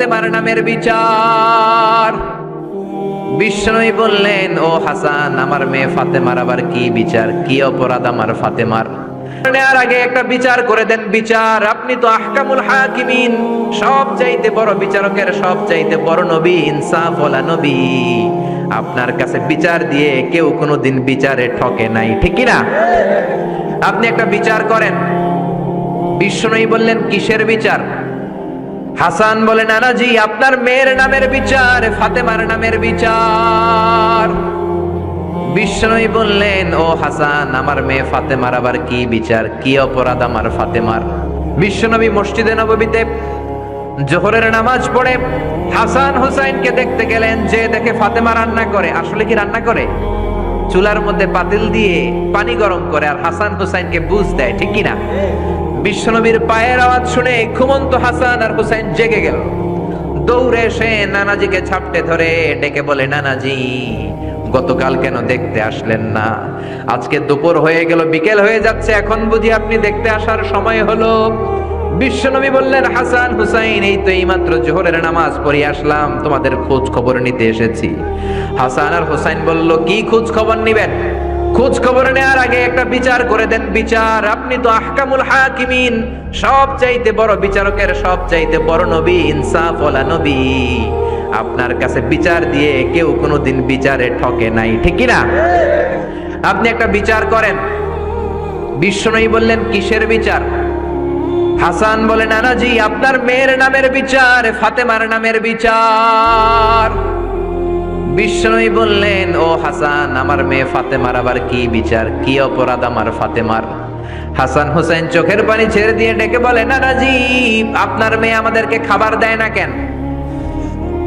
ফাতেমার নামের বিচার। বিষ্ণুই বললেন, ও হাসান, আমার মেয়ে ফাতেমার আবার কি বিচার, কি অপরাধ আমার ফাতেমার? আর আগে একটা বিচার করে দেন বিচার। আপনি তো আহকামুল হাকিমিন, সব চাইতে বড় বিচারকের সব চাইতে বড় নবী, ইনসাফ ওয়ালা নবী। আপনার কাছে বিচার দিয়ে কেউ কোনোদিন বিচারে ঠকে নাই, ঠিক কি না? আপনি একটা বিচার করেন। বিষ্ণুই বললেন, কিসের বিচার? হাসান বলে, নানাজি, আপনার মেয়ের নামের বিচার, ফাতেমার নামের বিচার। বিষ্ণুই বললেন, ও হাসান, আমার মেয়ে ফাতেমার আবার কি বিচার, কি অপরাধ আমার ফাতেমার? বিশ্বনবী মসজিদে নববীতে জোহরের নামাজ পড়ে হাসান হুসাইনকে দেখতে গেলেন। যে দেখে ফাতেমা রান্না করে। আসলে কি রান্না করে? চুলার মধ্যে পাতিল দিয়ে পানি গরম করে আর হাসান হুসাইনকে বুঝ দেয়, ঠিক কিনা? বিশ্বনবীর পায়ের আওয়াজ শুনে ঘুমন্ত হাসান আর হুসাইন জেগে গেল। দৌড়ে এসে নানাজিকে ঝাপটে ধরে ডেকে বলে, নানাজি, গতকাল কেন দেখতে আসলেন না? আজকে দুপুর হয়ে গেল, বিকেল হয়ে যাচ্ছে, এখন বুঝি আপনি দেখতে আসার সময় হলো? বিশ্বনবী বললেন, হাসান হুসাইন, এই তো এইমাত্র জোহরের নামাজ পড়ে আসলাম, তোমাদের খোঁজ খবর নিতে এসেছি। হাসান আর হুসাইন বলল, কি খোঁজ খবর নিবেন? খোঁজ খবর নেওয়ার আগে একটা বিচার করে দেন বিচার। আপনি তো আহকামুল হাকিমিন, সব চাইতে বড় বিচারকের সব চাইতে বড় নবী, ইনসাফ ওয়ালা নবী। আপনার কাছে বিচার দিয়ে কেউ কোনোদিন বিচারে ঠকে নাই, ঠিক কি না? আপনি একটা বিচার করেন। বিষ্ণুই বললেন, কিসের বিচার? হাসান বলে, নানাজি, আপনার মেয়ের নামের বিচার, ফাতেমার নামের বিচার। বিষ্ণুই বললেন, ও হাসান, আমার মেয়ে ফাতেমার আবার কি বিচার, কি অপরাধ আমার ফাতেমার? হাসান হুসাইন চোখের পানি ছেড়ে দিয়ে ডেকে বলে, নানাজি, আপনার মেয়ে আমাদেরকে খাবার দেয় না কেন?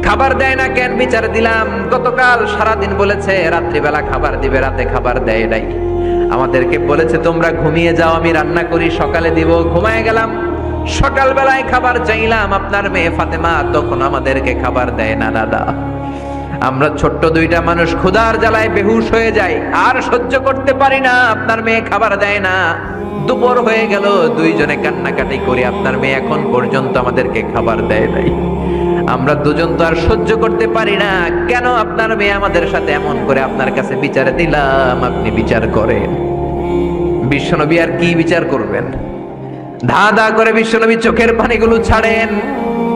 খাবার দেয় না কেন? বিচার দিলাম, গতকাল সারাদিন বলেছে রাত্রিবেলা খাবার দিবে, রাতে খাবার দেয় নাই। আমাদেরকে বলেছে তোমরা ঘুমিয়ে যাও, আমি রান্না করি, সকালে দিব। ঘুমায় গেলাম, সকালবেলায় খাবার চাইলাম, আপনার মেয়ে ফাতেমা তখন আমাদেরকে খাবার দেয় না। দাদা, আমরা ছোট্ট দুইটা মানুষ ক্ষুধার জ্বালায় বেহুশ হয়ে যাই, আর সহ্য করতে পারি না, আপনার মেয়ে খাবার দেয় না। দুপুর হয়ে গেল, দুইজনে কান্নাকাটি করি, আপনার মেয়ে এখন পর্যন্ত আমাদেরকে খাবার দেয় নাই। আমরা দুজন তো আর সহ্য করতে পারি না, কেন আপনার মেয়ে আমাদের সাথে এমন করে? আপনার কাছে বিচার দিলাম, আপনি বিচার করেন। বিশ্বনবী আর কি বিচার করবেন? ধা ধা করে বিশ্বনবী চোখের পানিগুলো ছাড়েন,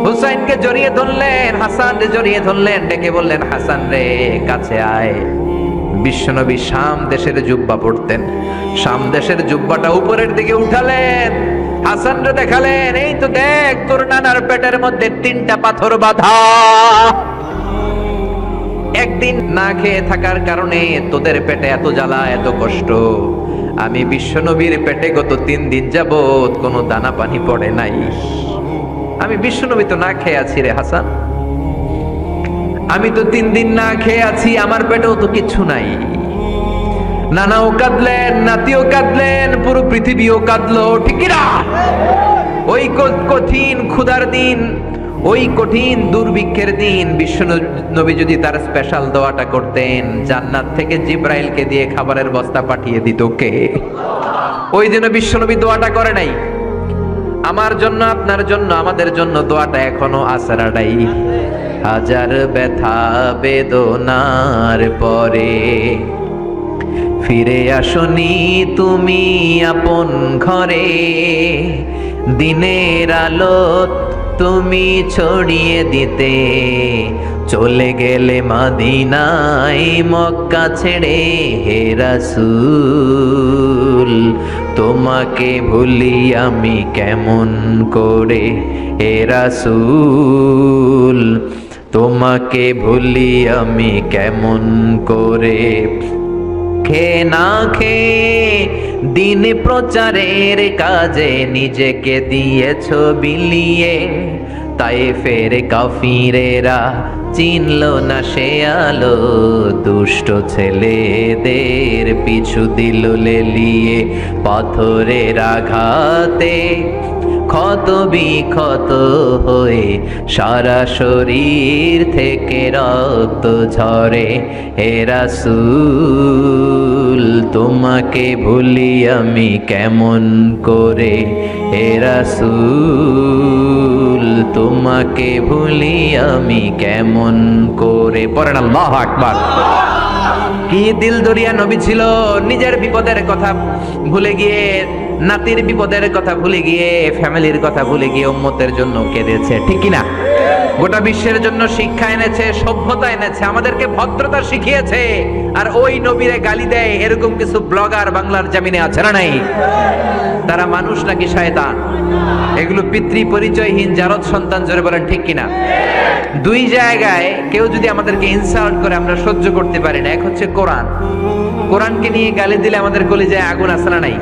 হুসাইনকে জড়িয়ে ধরলেন, হাসানকে জড়িয়ে ধরলেন, ডেকে বললেন, হাসান রে, কাছে আয়। বিশ্বনবী শাম দেশের জুব্বা পরতেন, শাম দেশের জুব্বাটা উপরের দিকে উঠালেন, হাসান রে দেখালেন, এই তো দেখ, তোর নানার পেটের মধ্যে 3টা পাথর বাঁধা। একদিন না খেয়ে থাকার কারণে তোদের পেটে এত জ্বালা, এত কষ্ট। আমি বিশ্বনবীর পেটে গত 3 দিন যাবত কোনো দানা পানি পড়ে নাই। আমি বিশ্বনবী তো না খেয়ে আছি রে হাসান, আমি তো 3 দিন না খেয়ে আছি, আমার পেটেও তো কিছু নাই। নানাও কাঁদলেন, নাতিও কাঁদলেন, পুরো পৃথিবীও কাঁদলো, ঠিক না? ওই কঠিন ক্ষুধার দিন, ওই কঠিন দুর্ভিক্ষের দিন বিশ্বনবী যদি তার স্পেশাল দোয়াটা করতেন, জান্নাত থেকে জিব্রাইলকে দিয়ে খাবারের বস্তা পাঠিয়ে দিত কে? ওই দিন বিশ্বনবী দোয়াটা করে নাই। আমার জন্য, আপনার জন্য, আমাদের জন্য দোয়াটা এখনো আসরাডাই। হাজার ব্যথা বেদনার পরে ফিরে আসনি তুমি আপন ঘরে, দিনের আলো তুমি ছড়িয়ে দিতে চলে গেলে মদিনায় মক্কা ছেড়ে। হে রাসূল, তোমাকে ভুলি আমি কেমন করে? হে রাসূল, তোমাকে ভুলি আমি কেমন করে? খেয়ে না খেয়ে দিন প্রচারের কাজে নিজেকে দিয়েছ বিলিয়ে, তায়েফের কাফিরেরা চিনল না সে আলো, দুষ্ট ছেলেদের পিছু দিল লেলিয়ে। পাথরের আঘাতে ক্ষত বিক্ষত হয়ে সারা শরীর থেকে রক্ত ঝরে। হে রাসূল, তোমাকে ভুলি আমি কেমন করে? হে রাসূল, তোমাকে ভুলি আমি কেমন করে। পড়েন আল্লাহু আকবার। কি দিল দরিয়া নবী ছিল, নিজের বিপদের কথা ভুলে গিয়ে, নাতির বিপদের কথা ভুলে গিয়ে, ফ্যামিলির কথা ভুলে গিয়ে উম্মতের জন্য কেঁদেছে, ঠিক কি না? গোটা বিশ্বের জন্য শিক্ষা এনেছে, সভ্যতা এনেছে, আমাদেরকে ভদ্রতা শিখিয়েছে। আর ওই নবীরে গালি দেয় এরকম কিছু ব্লগার বাংলার জমিনে আছে না নাই? তারা মানুষ নাকি শয়তান? এগুলো পিতৃ পরিচয়হীন জারদ সন্তান, জোরে বলেন ঠিক কিনা? দুই জায়গায় কেউ যদি আমাদেরকে ইনসাল্ট করে আমরা সহ্য করতে পারি না। এক হচ্ছে কোরআন, কোরআনকে নিয়ে গালি দিলে আমাদের কলিজায় আগুন আসে না নাই?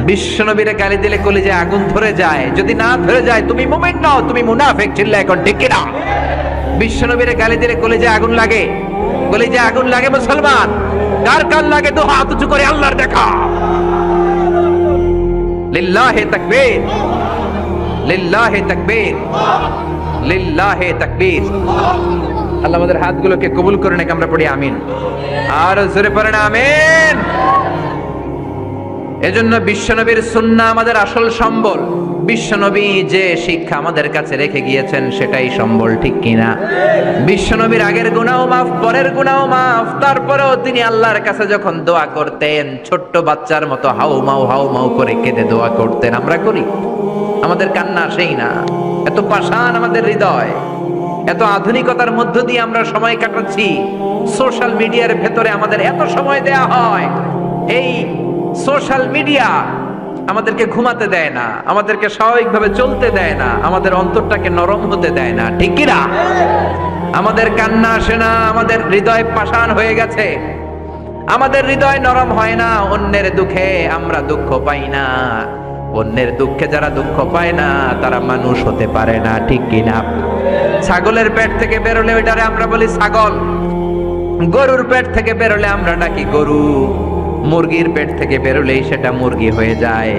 বিশ্বনবীরে গালি দিলে কলিজায় আগুন ধরে যায়। যদি না ধরে যায় তুমি মুমিন নও, তুমি মুনাফিক। চিল্লা এখন ঠিক কিনা? বিশ্বনবীরে গালি দিলে কলিজায় আগুন লাগে, কলিজায় আগুন লাগে মুসলমান। কার কার লাগে? দু হাত উঁচু করে আল্লাহর দেখা। লিল্লাহি তাকবীর, লিল্লাহি তাকবীর, লিল্লাহি তাকবীর। আল্লাহ আমাদের হাতগুলোকে কবুল করে নেক, আমরা পড়ি আমিন। আর জোরে পড়েন আমিন। এজন্য বিশ্বনবীর সুন্নাহ আমাদের আসল সম্বল। বিশ্বনবী যে শিক্ষা আমাদের কাছে রেখে গিয়েছেন সেটাই সম্বল, ঠিক কিনা? বিশ্বনবীর আগের গুনাহ মাফ, পরের গুনাহ মাফ। তারপরেও তিনি আল্লাহর কাছে যখন দোয়া করতেন, ছোট্ট বাচ্চার মতো হাউ মাউ করে কেঁদে দোয়া করতেন। আমরা করি? আমাদের কান্না আসেই না। এত পাষাণ আমাদের হৃদয়, এত আধুনিকতার মধ্য দিয়ে আমরা সময় কাটাচ্ছি। সোশ্যাল মিডিয়ার ভেতরে আমাদের এত সময় দেয়া হয়। এই সোশ্যাল মিডিয়া আমাদেরকে ঘুমাতে দেয় না, আমাদেরকে স্বাভাবিকভাবে চলতে দেয় না, আমাদের অন্তরটাকে নরম হতে দেয় না, ঠিক কি না? আমাদের কান্না আসে না, আমাদের হৃদয় পাষাণ হয়ে গেছে, আমাদের হৃদয় নরম হয় না। অন্যের দুঃখে আমরা দুঃখ পাই না, অন্যের দুঃখে যারা দুঃখ পায় না তারা মানুষ হতে পারে না, ঠিক কি না? ছাগলের পেট থেকে বেরোলে ওইটারে আমরা বলি ছাগল, গরুর পেট থেকে বেরোলে আমরা ডাকি গরু, মুরগির পেট থেকে বেরোলেই সেটা মুরগি হয়ে যায়।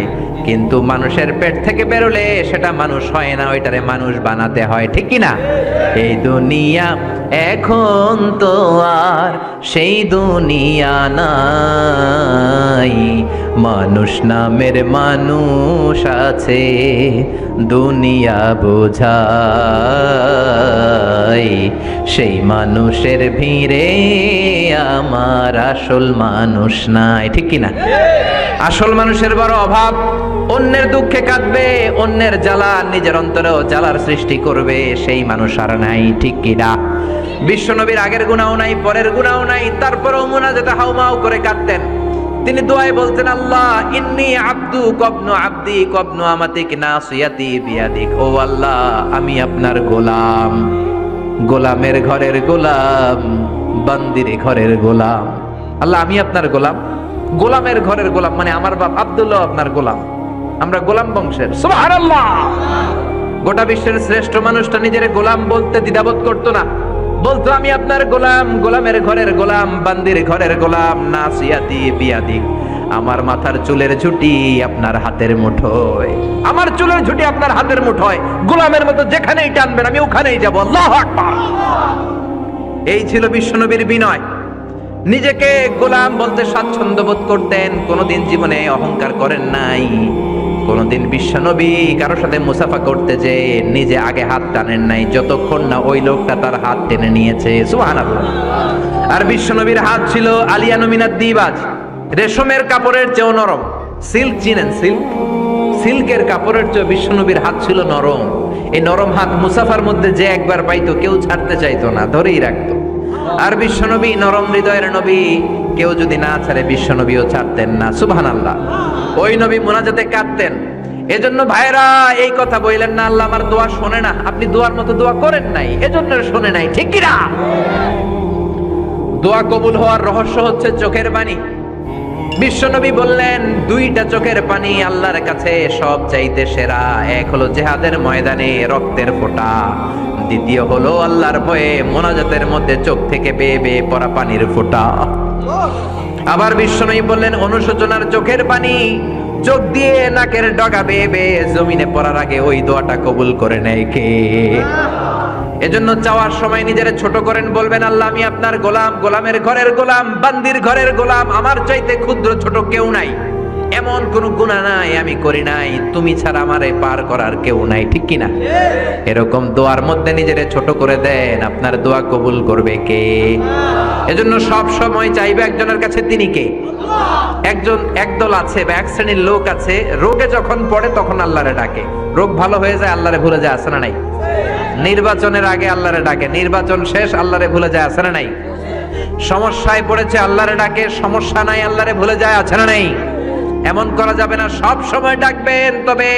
কিন্তু মানুষের পেট থেকে বেরোলে সেটা মানুষ হয় না, ওইটারে মানুষ বানাতে হয়, ঠিক কি না? এই দুনিয়া এখন তো আর সেই দুনিয়া নাই, মানুষ নামের মানুষ আছে, দুনিয়া বোঝাই, সেই মানুষের ভিড়ে আমার আসল মানুষ নাই, ঠিক কি না? আসল মানুষের বড় অভাব। অন্যের দুঃখে কাঁদবে, অন্যের জ্বালা নিজের অন্তরেও জ্বালার সৃষ্টি করবে, সেই মানুষ আর নাই, ঠিক কি না? বিশ্বনবীর আগের গুনাহ নাই, পরের গুনাহ নাই, তারপরেও মুনাজাতে হাউমাউ করে কাঁদতেন। তিনি দোয়ায় বলতেন, আল্লাহ ইন্নী আব্দু কবনু আব্দি কবনু আমাতিক নাসিয়াতি বিয়াদিক। ও আল্লাহ, আমি আপনার গোলাম, গোলামের ঘরের গোলাম, বান্দির ঘরের গোলাম। আল্লাহ আমি আপনার গোলাম, গোলামের ঘরের গোলাম, মানে আমার বাপ আব্দুল্লাহ আপনার গোলাম, আমরা গোলাম বংশের। সুবহানাল্লাহ। গোটা বিশ্বের শ্রেষ্ঠ মানুষটা নিজের গোলাম বলতে দ্বিধাবোধ করতো না, বলতো আমি আপনার গোলাম, গোলামের ঘরের গোলাম, বান্দির ঘরের গোলাম, নাসিয়াতি বিয়াদিক। আমার মাথার চুলের ঝুঁটি আপনার হাতের মুঠোয়, আমার চুলের ঝুঁটি আপনার হাতের মুঠোয়, গোলামের মতো যেখানেই টানবেন আমি ওখানেই যাব। আল্লাহু আকবার। এই ছিল বিশ্বনবীর বিনয়। নিজেকে গোলাম বলতে স্বাচ্ছন্দ্য বোধ করতেন, কোনোদিন জীবনে অহংকার করেন নাই। কোনোদিন বিশ্বনবী কারোর সাথে মুসাফা করতে যে নিজে আগে হাত টানেন নাই, যতক্ষণ না ওই লোকটা তার হাত টেনে নিয়েছে। সুবহানাল্লাহ। আর বিশ্বনবীর হাত ছিল আলিয়ানু মিনাদ দিবাজ, রেশমের কাপড়ের চেয়েও নরম। সিল্ক চিনেন? সিল্ক, সিল্কের কাপড়ের চেয়ে বিশ্বনবীর হাত ছিল নরম। এই নরম হাত মুসাফার মধ্যে যে একবার পাইতো কেউ ছাড়তে চাইতো না, ধরেই রাখতো। আর বিশ্বনবী নরম হৃদয়ের নবী, কেউ যদি না ছাড়ে বিশ্বনবীও ছাড়তেন না। সুবহানাল্লাহ। ওই নবী মুনাজাতে কাঁদতেন। এজন্য ভাইরা এই কথা বললেন না আল্লাহ আমার দোয়া শোনে না, আপনি দোয়ার মতো দোয়া করেন নাই, এজন্য শোনে নাই, ঠিক কি না? দোয়া কবুল হওয়ার রহস্য হচ্ছে চোখের পানি। বিশ্বনবী বললেন দুইটা চোখের পানি আল্লাহর কাছে সব চাইতে সেরা। এক হলো জিহাদের ময়দানে রক্তের ফোঁটা, দ্বিতীয় হলো আল্লাহর ভয়ে মোনাজাতের মধ্যে চোখ থেকে বেয়ে বেয়ে পড়া পানির ফোঁটা। আবার বিশ্বনবী বললেন অনুশোচনার চোখের পানি, চোখ দিয়ে নাকের ডগা বেয়ে বেয়ে জমিনে পড়ার আগে ওই দোয়াটা কবুল করে নেয় কে? এজন্য চাওয়ার সময় নিজের ছোট করেন, বলবেন আল্লাহ আমি আপনার গোলাম, গোলামের ঘরের গোলাম, বান্দির ঘরের গোলাম, আমার চাইতে ক্ষুদ্র ছোট কেউ নাই। এমন কোন গুনাহ নাই আমি করি নাই, তুমি ছাড়া আমারে পার করার কেউ নাই, ঠিক কিনা? এরকম দোয়ার মধ্যে নিজেরে ছোট করে দেন, আপনার দোয়া কবুল করবে কে? এজন্য সব সময় চাইবে একজনের কাছে, তিনি কে? একদল আছে বা এক শ্রেণীর লোক আছে, রোগে যখন পড়ে তখন আল্লাহরে ডাকে, রোগ ভালো হয়ে যায় আল্লাহরে ভুলে যায়, আছে না নাই? নির্বাচনের আগে আল্লাহরে ডাকে, নির্বাচন শেষ আল্লাহরে ভুলে যায়, আছে না নাই? সমস্যায় পড়েছে আল্লাহরে ডাকে, সমস্যা নাই আল্লাহরে ভুলে যায়, আছে না নাই? এমন করা যাবে না, সব সময় ডাকবেন। তবে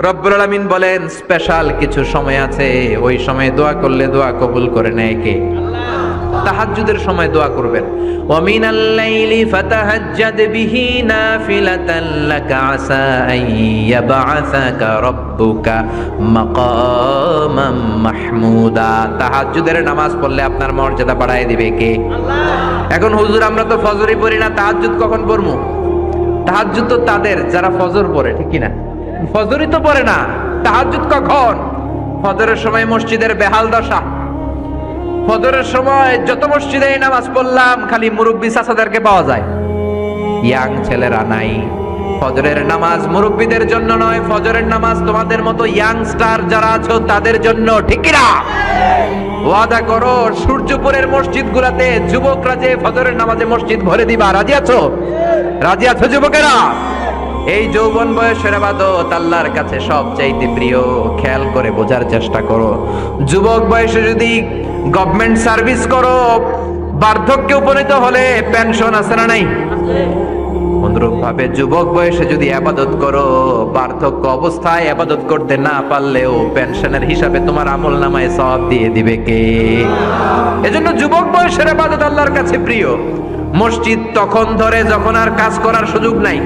রব্বুল আলামিন বলেন স্পেশাল কিছু সময় আছে, ওই সময় দোয়া করলে দোয়া কবুল করে নেয় কে? তাহাজ্জুদের সময় দোয়া করবেন। ওয়া মিনাল লাইলি ফাতাহাজ্জাদ বিহি নাফিলাতান লাকা আসা আন ইয়াবআসাকা রাব্বুকা মাকামাম মাহমুদা। তাহাজ্জুদের নামাজ পড়লে আপনার মর্যাদা বাড়ায় দিবে কে? আল্লাহ। এখন হুজুর আমরা তো ফজরই পড়ি না, তাহাজ্জুদ কখন পড়মু? তাহাজ্জুদ তো তাদের যারা ফজর পড়ে, ঠিক কি না? ফজরই তো পড়ে না, তাহাজ্জুদ কখন? ফজরের সময় মসজিদের বেহাল দশা। ফজরের সময় যত মসজিদে নামাজ পড়লাম খালি মুরব্বি চাচাদেরকে পাওয়া যায়, ইয়াং ছেলেরা নাই। ফজরের নামাজ মুরব্বিদের জন্য নয়, ফজরের নামাজ তোমাদের মতো ইয়াংস্টার যারা আছো তাদের জন্য, ঠিক কি না? ওয়াদা করো সূর্যপুরের মসজিদগুলোতে যুবকরা যে ফজরের নামাজে মসজিদ ভরে দিবা, রাজি আছো? রাজি আছো যুবকেরা? এই যৌবন বয়সের ইবাদত আল্লাহর কাছে সবচাইতে প্রিয়। খেয়াল করে বোঝার চেষ্টা করো, যুবক বয়সে যদি গভর্নমেন্ট সার্ভিস করো, বার্ধক্যে উপনীত হলে পেনশন আছে না নাই? অনুরূপ ভাবে যুবক বয়সে যদি ইবাদত করো, বার্ধক্য অবস্থায় ইবাদত করতে না পারলেও পেনশনের হিসাবে তোমার আমলনামায় সওয়াব দিয়ে দিবে কে? এজন্য যুবক বয়সের ইবাদত আল্লাহর কাছে প্রিয়। মসজিদ তখন ধরে যখন আর কাজ করার সুযোগ নাই,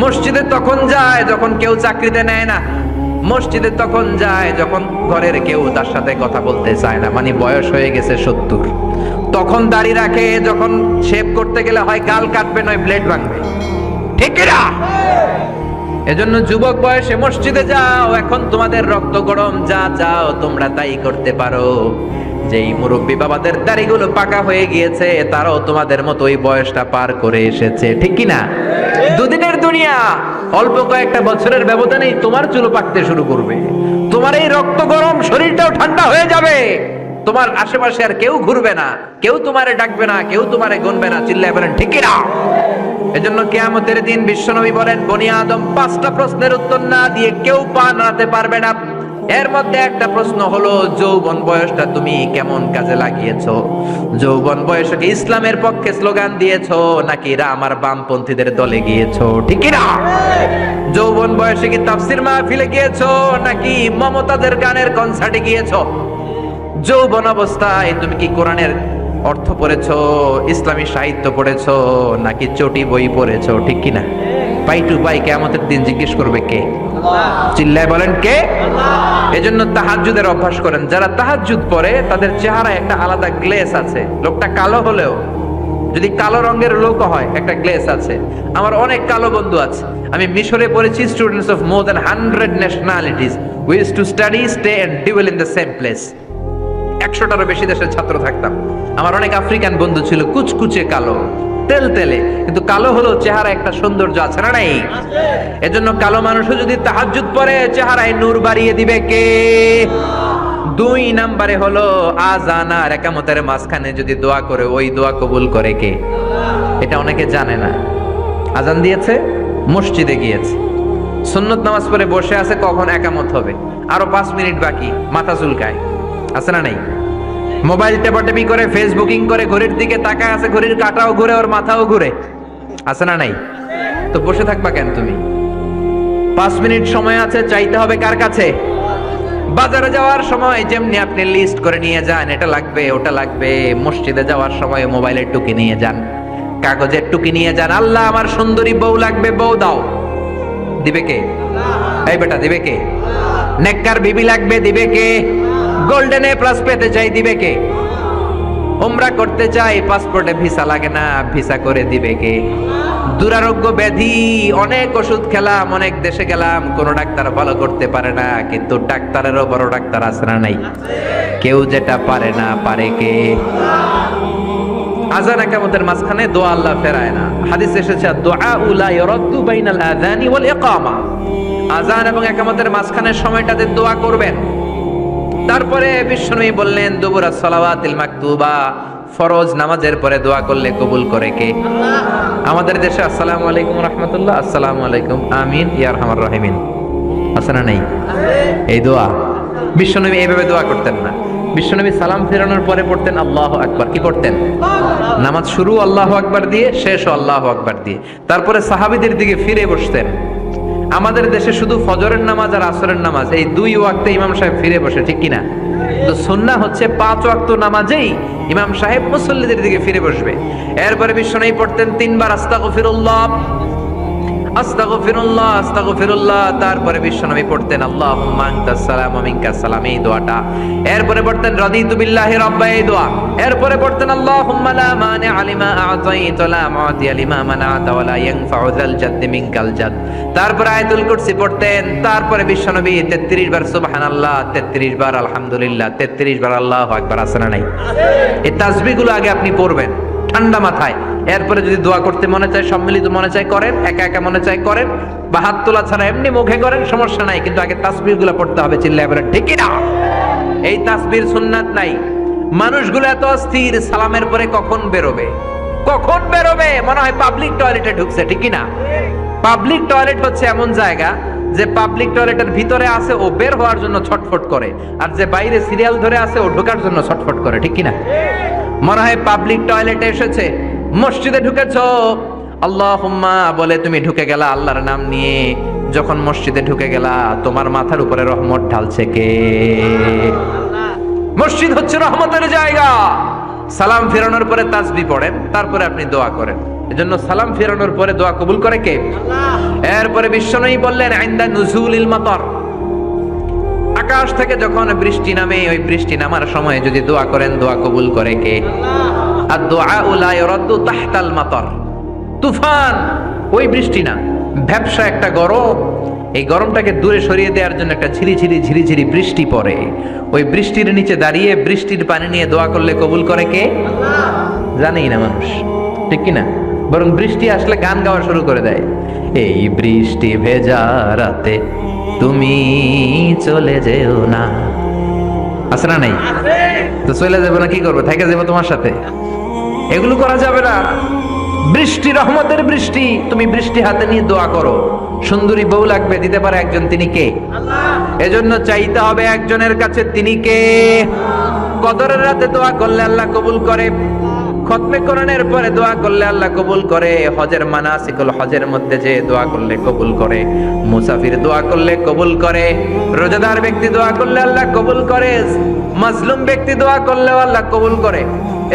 মসজিদে তখন যায় যখন কেউ চাকরিতে নেয় না, মসজিদে তখন যায় যখন ঘরের কেউ তার সাথে কথা বলতে চায় না, মানে বয়স হয়ে গেছে 70, তখন দাড়ি রাখে, যখন শেভ করতে গেলে হয় গাল কাটবে নয় ব্লেড ভাঙবে, ঠিক না? এজন্য যুবক বয়সে মসজিদে যাও, এখন তোমাদের রক্ত গরম, যা চাও তোমরা তাই করতে পারো। যেই মুরব্বী বাবাদের দাড়িগুলো পাকা হয়ে গিয়েছে তারাও তোমাদের মতো ওই বয়সটা পার করে এসেছে, ঠিক কি না? দুদিনের দুনিয়া, অল্প কয়েকটা বছরের ব্যবধানেই তোমার চুল পাকতে শুরু করবে, তোমার এই রক্ত গরম শরীরটাও ঠান্ডা হয়ে যাবে, তোমার আশেপাশে আর কেউ ঘুরবে না, কেউ তোমারে ডাকবে না, কেউ তোমারে গুনবে না, চিল্লায় বলেন ঠিক কি না? এজন্য কিয়ামতের দিন বিশ্বনবী বলেন বনি আদম 5টা প্রশ্নের উত্তর না দিয়ে কেউ পা নাড়াতে পারবে না। এর মধ্যে একটা প্রশ্ন হলো যৌবন বয়সটা তুমি কেমন কাজে লাগিয়েছো? যৌবন বয়সে কি ইসলামের পক্ষে স্লোগান দিয়েছো নাকি আমার বামপন্থীদের দলে গিয়েছো, ঠিক কি না? যৌবন বয়সে কি তাফসীর মাহফিলে গিয়েছো নাকি মমতাজের গানের কনসার্টে গিয়েছো? যৌবন অবস্থায় তুমি কি কোরআনের অর্থ পড়েছো, ইসলামী সাহিত্য পড়েছো নাকি চটি বই পড়েছো, ঠিক কি না? পাই টু পাই কিয়ামতের দিন জিজ্ঞেস করবে কে? চিল্লায় বলেন কে? এজন্য তাহাজ্জুদের অভ্যাস করেন। যারা তাহাজ্জুদ পড়ে তাদের চেহারায় একটা আলাদা গ্লেস আছে, লোকটা কালো হলেও যদি কালো রঙের লোক হয় একটা গ্লেস আছে। আমার অনেক কালো বন্ধু আছে, আমি মিশরে পড়েছি, students of more than 100 nationalities, we used to study, stay and dwell in the same place. 100টারও বেশি দেশের ছাত্র থাকতাম। আমার অনেক আফ্রিকান বন্ধু ছিল, কুচকুচে কালো, তেলতেলে, কিন্তু কালো হলেও চেহারা একটা সৌন্দর্য আছে না নাই? এজন্য কালো মানুষও যদি তাহাজ্জুদ পড়ে চেহারায় নূর বাড়িয়ে দিবে কে? 2 নম্বরে হলো আযান আর ইকামতের মাঝখানে যদি দোয়া করে ওই দোয়া কবুল করে কে? এটা অনেকে জানে না। আযান দিয়েছে, মসজিদে গিয়েছে, সুন্নত নামাজ পড়ে বসে আছে, কখন ইকামত হবে, আরো 5 মিনিট বাকি, মাথা চুলকায়, আছে না নাই? মোবাইল টেপাটেপি করে, ফেসবুকিং করে, ঘড়ির দিকে তাকায় আছে, ঘড়ির কাঁটাও ঘুরে, ওর মাথাও ঘুরে, আছে না নাই? তো বসে থাকবা কেন তুমি? 5 মিনিট সময় আছে, চাইতে হবে কার কাছে? বাজারে যাওয়ার সময় যেমনি আপনি লিস্ট করে নিয়ে যান, এটা লাগবে ওটা লাগবে, মসজিদে যাওয়ার সময় মোবাইলের টুকি নিয়ে যান, কাগজের টুকি নিয়ে যান। আল্লাহ আমার সুন্দরী বউ লাগবে, বউ দাও, দিবে কে? এই বেটা দিবে কে? নেককার বিবি লাগবে, দিবে কে? গোল্ডেন এ প্লাস পেতে চাই, দিবে কে? উমরা করতে চাই, পাসপোর্টে ভিসা লাগে না, ভিসা করে দিবে কে? দুরারোগ্য ব্যাধি, অনেক ওষুধ খেলাম, অনেক দেশে গেলাম, কোন ডাক্তার ভালো করতে পারে না, কিন্তু ডাক্তারেরও বড় ডাক্তার আছে না নাই? কেউ যেটা পারে না পারে কে? আযান ইকামতের মাঝখানে দোয়া আল্লাহ ফেরায় না। হাদিসে এসেছে দুআ লা ইরাদ্দু বাইনাল আযানি ওয়াল ইকামা, আযান এবং ইকামতের মাঝখানের সময়টাতে দোয়া করবেন। তারপরে বিশ্বনবী বললেন দুবুরা সালাওয়াতিল মাকতুবা, ফরজ নামাজের পরে দোয়া করলে কবুল করে কে? আল্লাহ। আমাদের দেশে আসসালামু আলাইকুম রাহমাতুল্লাহ, আসসালামু আলাইকুম, আমিন ইয়া আরহামার রাহিমিন আছে না নাই? এই দোয়া বিশ্বনবী এইভাবে দোয়া করতেন না। বিশ্বনবী সালাম ফেরানোর পরে পড়তেন আল্লাহু আকবার। কি পড়তেন? নামাজ শুরু আল্লাহু আকবার দিয়ে, শেষও আল্লাহু আকবার দিয়ে। তারপরে সাহাবীদের দিকে ফিরে বসতেন। আমাদের দেশে শুধু ফজরের নামাজ আর আসরের নামাজ এই দুই ওয়াক্তে ইমাম সাহেব ফিরে বসে, ঠিক কিনা? তো সুন্নাহ হচ্ছে 5 ওয়াক্ত নামাজেই ইমাম সাহেব মুসল্লিদের দিকে ফিরে বসবে। এরপরে বিশ্বনবী পড়তেন 3 বার আস্তাগফিরুল্লাহ আস্তাগফিরুল্লাহ আস্তাগফিরুল্লাহ। তারপরে বিশ্বনবী পড়তেন আল্লাহুম্মা আনতাস সালাম ওয়া মিনকাস সালাম, এই দোয়াটা। এরপরে পড়তেন রাদিতু বিল্লাহি রাব্বা, এই দোয়া। এরপরে পড়তেন আল্লাহুম্মা লা মানিআ লিমা আ'তাইতা লা মু'তিয়া লিমা মানা'তা ওয়া লা ইয়ানফা'ু যাল জাদ্দি মিনকাল জাদ। তারপরে আয়াতুল কুরসি পড়তেন। তারপরে বিশ্বনবী 33 বার সুবহানাল্লাহ, 33 বার আলহামদুলিল্লাহ, 33 বার আল্লাহু আকবার। আছে না নাই? এই তাসবিহগুলো আগে আপনি পড়বেন ঠান্ডা মাথায়। এরপরে যদি দোয়া করতে মনে চায়, সম্মিলিত মনে চায় করেন, একা একা মনে চায় করেন, বা হাত তোলা ছাড়া এমনি মুখে করেন, সমস্যা নাই। কিন্তু আগে তাসবিহগুলো পড়তে হবে। চিল্লায় বলেন ঠিক কি না? এই তাসবিহর সুন্নাত নাই। মানুষগুলো এত অস্থির, সালামের পরে কখন বেরোবে, কখন বেরোবে, মনে হয় পাবলিক টয়লেটে ঢুকছে, ঠিক কি না? পাবলিক টয়লেট হচ্ছে এমন জায়গা যে পাবলিক টয়লেটের ভিতরে আছে ও বের হওয়ার জন্য ছটফট করে, আর যে বাইরে সিরিয়াল ধরে আছে ও ঢোকার জন্য ছটফট করে, ঠিক কি না? মনে হয় পাবলিক টয়লেটে এসেছে, মসজিদে ঢুকেছো আল্লাহুম্মা বলে তুমি ঢুকে গেলা আল্লাহর নাম নিয়ে। যখন মসজিদে ঢুকে গেলা তোমার মাথার উপরে রহমত ঢালছে কে? মসজিদ হচ্ছে রহমতের জায়গা। সালাম ফেরানোর পরে তাসবিহ পড়েন, তারপরে আপনি দোয়া করেন। এজন্য সালাম ফেরানোর পরে দোয়া কবুল করে কে? আল্লাহ। এরপরে বিশ্বনবী বললেন ইনদা নুজুলিল মাতার, আকাশ থেকে যখন বৃষ্টি নামে, ওই বৃষ্টি নামার সময় যদি দোয়া করেন, দোয়া কবুল করে কে? আল্লাহ। আর দোয়া লা ইরাদ্দু তাহতাল মাতার, তুফান ওই বৃষ্টি না, ভ্যাপসা একটা গরম, এই গরমটাকে দূরে সরিয়ে দেওয়ার জন্য একটা ঝিরিঝিরি ঝিরিঝিরি বৃষ্টি পড়ে। ওই বৃষ্টির নিচে দাঁড়িয়ে বৃষ্টির পানি নিয়ে দোয়া করলে কবুল করে কে? আল্লাহ। জানেই না মানুষ, ঠিক কি না? বরং বৃষ্টি আসলে গান গাওয়া শুরু করে দেয়। এই বৃষ্টি ভেজা রাতে তুমি চলে যেও না, আছে না নাই? তো চলে যাবো না, কি করবো? থেকে যাবো তোমার সাথে? এগুলো করা যাবে না। বৃষ্টি রহমতের বৃষ্টি, তুমি বৃষ্টি হাতে নিয়ে দোয়া করো। সুন্দরী বউ লাগবে, দিতে পারে একজন, তিনি কে? আল্লাহ। এজন্য চাইতে হবে একজনের কাছে, তিনি কে? কদরের রাতে দোয়া করলে আল্লাহ কবুল করে, খতমে কোরআনের পরে দোয়া করলে আল্লাহ কবুল করে, হজের মানাসিকুল হজের মধ্যে যে দোয়া করলে কবুল করে, মুসাফির দোয়া করলে কবুল করে, রোজাদার ব্যক্তি দোয়া করলে আল্লাহ কবুল করে, মাজলুম ব্যক্তি দোয়া করলেও আল্লাহ কবুল করে।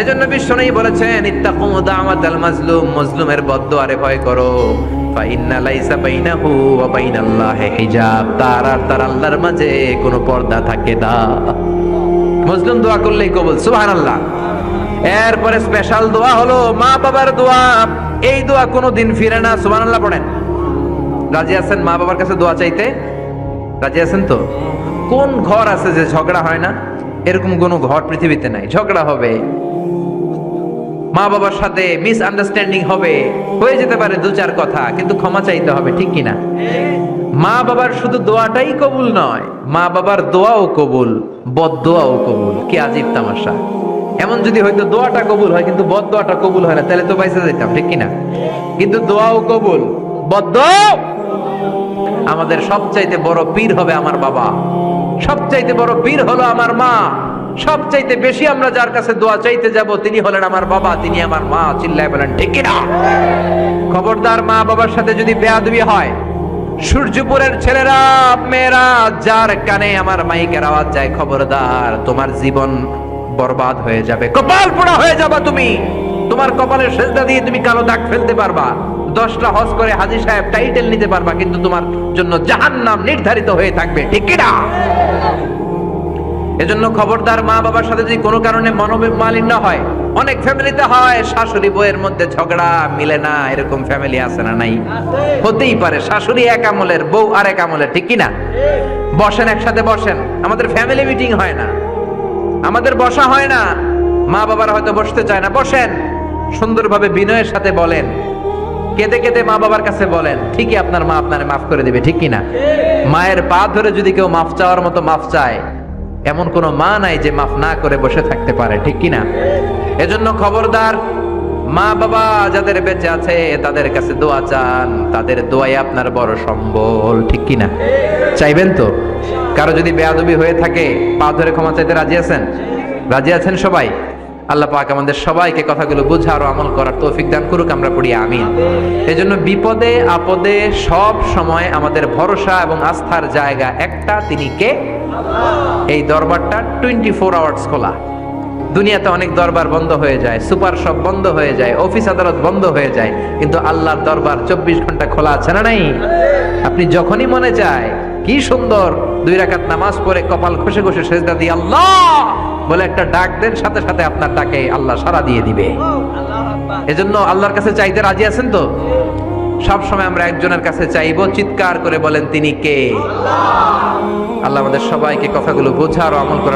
এজন্য বিশ্বনবী বলেছেন ইত্তাকু দাওয়াতাল মাজলুম, মাজলুমের বদদোয়ারে ভয় করো, ফাইন্না লাইসা বাইনাহু ওয়া বাইনাল্লাহি হিজাব, তার আর তার আল্লাহর মাঝে কোনো পর্দা থাকে না। মাজলুম দোয়া করলেই কবুল, সুবহানাল্লাহ। এরপরে স্পেশাল দোয়া হলো মা বাবার দোয়া। এই দোয়া কোনোদিন ফিরে না, সুবহানাল্লাহ পড়েন। রাজি আছেন মা বাবার কাছে দোয়া চাইতে? রাজি আছেন তো? কোন ঘর আছে যে ঝগড়া হয় না? এরকম কোন ঘর পৃথিবীতে নাই। ঝগড়া হবে, মা বাবার সাথে মিস আন্ডারস্ট্যান্ডিং হবে, হয়ে যেতে পারে 2-4 কথা, কিন্তু ক্ষমা চাইতে হবে, ঠিক কিনা? মা বাবার শুধু দোয়াটাই কবুল নয়, মা বাবার দোয়াও কবুল, বদদোয়াও কবুল। কি আজীব তামাশা! এমন যদি হয়তো দোয়াটা কবুল হয় কিন্তু বদদোয়াটা কবুল হয় না, তাহলে তো বাইসা যেতাম, ঠিক কিনা? কিন্তু দোয়াও কবুল, বদদোয়া। আমাদের সবচাইতে বড় পীর হবে আমার বাবা, সবচাইতে বড় পীর হলো আমার মা। সবচাইতে বেশি আমরা যার কাছে দোয়া চাইতে যাব তিনি হলেন আমার বাবা, তিনি আমার মা। চিল্লায় বলেন ঠিক কিনা? খবরদার মা বাবার সাথে যদি বেয়াদবি হয়, সূর্যপুরের ছেলেরা মেয়েরা যার কানে আমার মাইকের আওয়াজ যায়, খবরদার, তোমার জীবন বরবাদ হয়ে যাবে, কপাল পোড়া হয়ে যাবা তুমি। তোমার কপালের সেজদা দিয়ে তুমি কালো দাগ ফেলতে পারবা, 10টা হজ করে হাজী সাহেব টাইটেল নিতে পারবা, কিন্তু তোমার জন্য জাহান্নাম নির্ধারিত হয়ে থাকবে, ঠিক কিনা? এজন্য খবরদার মা বাবার সাথে যদি কোনো কারণে মনোমালিন্য হয়, অনেক ফ্যামিলিতে হয়, শাশুড়ি বউয়ের মধ্যে ঝগড়া মিলে না, এরকম ফ্যামিলি আছে না নাই? হতেই পারে, শাশুড়ি এক আমলের, বউ আর এক আমলের, ঠিক কিনা? বসেন, একসাথে বসেন। আমাদের ফ্যামিলি মিটিং হয় না, আমাদের বসা হয় না, মা বাবার হয়তো বসতে চায় না, বসেন, সুন্দরভাবে বিনয়ের সাথে বলেন, কেঁদে কেঁদে মা বাবার কাছে বলেন, ঠিকই আপনার মা আপনারে মাফ করে দিবে, ঠিক কিনা? মায়ের পা ধরে যদি কেউ মাফ চাওয়ার মতো মাফ চায়, এমন কোনো মা নাই যে মাফ না করে বসে থাকতে পারে, ঠিক কিনা? এজন্য খবরদার, মা বাবা যাদের বেঁচে আছে তাদের কাছে দোয়া চান, তাদের দোয়াই আপনার বড় সম্বল, ঠিক কিনা? চাইবেন তো? কারো যদি বেয়াদবি হয়ে থাকে পা ধরে ক্ষমা চাইতে রাজি আছেন? রাজি আছেন সবাই? আল্লাহ পাক আমাদের সবাইকে কথাগুলো বুঝার ও আমল করার তৌফিক দান করুক, আমরা পড়ি আমিন। এজন্য বিপদে আপদে সব সময় আমাদের ভরসা এবং আস্থার জায়গা একটা, তিনি কে? এই দরবারটা 24 আওয়ার্স খোলা। দুনিয়াতে অনেক দরবার বন্ধ হয়ে যায়, সুপার শপ বন্ধ হয়ে যায়, অফিস আদালত বন্ধ হয়ে যায়, কিন্তু আল্লাহর দরবার 24 ঘন্টা খোলা আছে না নাই? আপনি যখনই মনে চায়, কি সুন্দর 2 রাকাত নামাজ পড়ে কপাল ঘষে ঘষে সেজদা দিয়ে আল্লাহ বলে একটা ডাক দেন, সাথে সাথে আপনার ডাকে আল্লাহ সাড়া দিয়ে দিবে। এজন্য আল্লাহর কাছে চাইতে রাজি আছেন তো? সব সময় আমরা একজনের কাছে চাইবো, চিৎকার করে বলেন, তিনি কে? আল্লাহ আমাদের সবাইকে কথাগুলো বোঝার ও আমল করার